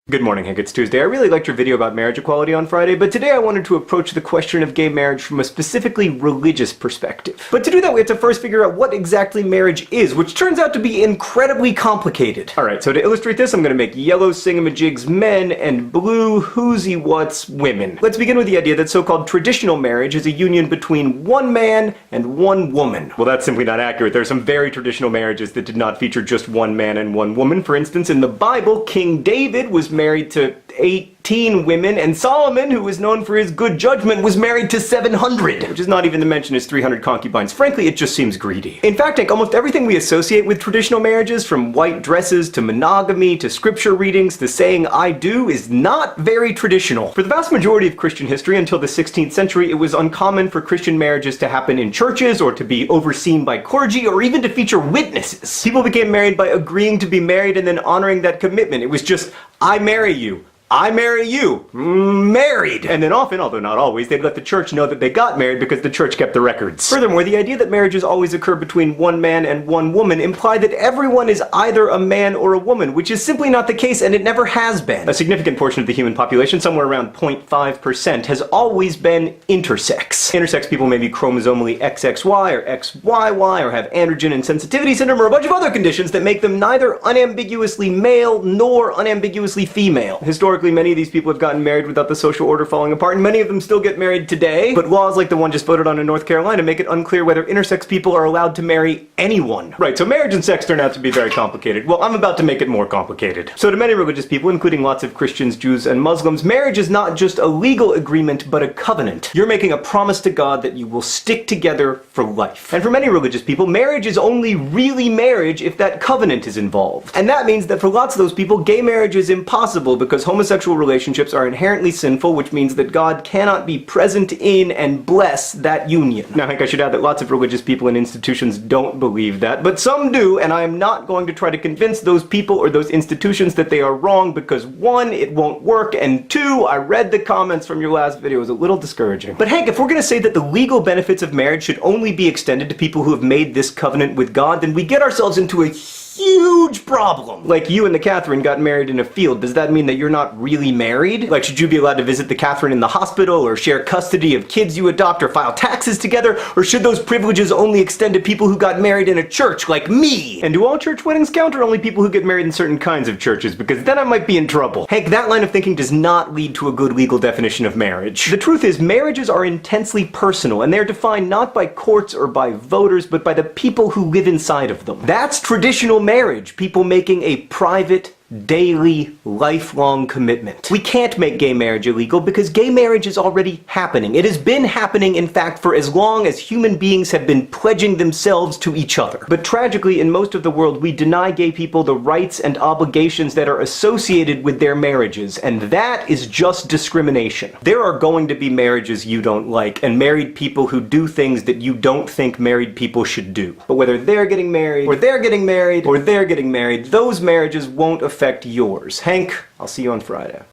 Good morning, Hank. It's Tuesday. I really liked your video about marriage equality on Friday, but today I wanted to approach the question of gay marriage from a specifically religious perspective. But to do that, we have to first figure out what exactly marriage is, which turns out to be incredibly complicated. Alright, so to illustrate this, I'm going to make yellow singamajigs men and blue whoosy what's women. Let's begin with the idea that so-called traditional marriage is a union between one man and one woman. Well, that's simply not accurate. There are some very traditional marriages that did not feature just one man and one woman. For instance, in the Bible, King David was married to 18 women, and Solomon, who was known for his good judgment, was married to 700, which is not even to mention his 300 concubines. Frankly, it just seems greedy. In fact, Hank, almost everything we associate with traditional marriages, from white dresses to monogamy to scripture readings to saying I do, is not very traditional. For the vast majority of Christian history until the 16th century, it was uncommon for Christian marriages to happen in churches or to be overseen by clergy or even to feature witnesses. People became married by agreeing to be married and then honoring that commitment. It was just, I marry you. I marry you. Married. And then often, although not always, they'd let the church know that they got married because the church kept the records. Furthermore, the idea that marriages always occur between one man and one woman implied that everyone is either a man or a woman, which is simply not the case, and it never has been. A significant portion of the human population, somewhere around 0.5%, has always been intersex. Intersex people may be chromosomally XXY or XYY or have androgen insensitivity syndrome or a bunch of other conditions that make them neither unambiguously male nor unambiguously female. Historically, many of these people have gotten married without the social order falling apart, and many of them still get married today, but laws like the one just voted on in North Carolina make it unclear whether intersex people are allowed to marry anyone. Right, so marriage and sex turn out to be very complicated. Well, I'm about to make it more complicated. So to many religious people, including lots of Christians, Jews, and Muslims, marriage is not just a legal agreement, but a covenant. You're making a promise to God that you will stick together for life. And for many religious people, marriage is only really marriage if that covenant is involved. And that means that for lots of those people, gay marriage is impossible because homosexual relationships are inherently sinful, which means that God cannot be present in and bless that union. Now, I think I should add that lots of religious people and institutions don't believe that, but some do, and I am not going to try to convince those people or those institutions that they are wrong because one, it won't work, and two, I read the comments from your last video. It was a little discouraging. But Hank, if we're going to say that the legal benefits of marriage should only be extended to people who have made this covenant with God, then we get ourselves into a huge problem. Like, you and the Catherine got married in a field. Does that mean that you're not really married? Like, should you be allowed to visit the Catherine in the hospital, or share custody of kids you adopt, or file taxes together? Or should those privileges only extend to people who got married in a church, like me? And do all church weddings count, or only people who get married in certain kinds of churches? Because then I might be in trouble. Hank, that line of thinking does not lead to a good legal definition of marriage. The truth is, marriages are intensely personal, and they're defined not by courts or by voters, but by the people who live inside of them. That's traditional marriage, people making a private, daily, lifelong commitment. We can't make gay marriage illegal because gay marriage is already happening. It has been happening, in fact, for as long as human beings have been pledging themselves to each other. But tragically, in most of the world, we deny gay people the rights and obligations that are associated with their marriages, and that is just discrimination. There are going to be marriages you don't like, and married people who do things that you don't think married people should do. But whether they're getting married, or they're getting married, or they're getting married, those marriages won't affect yours. Hank, I'll see you on Friday.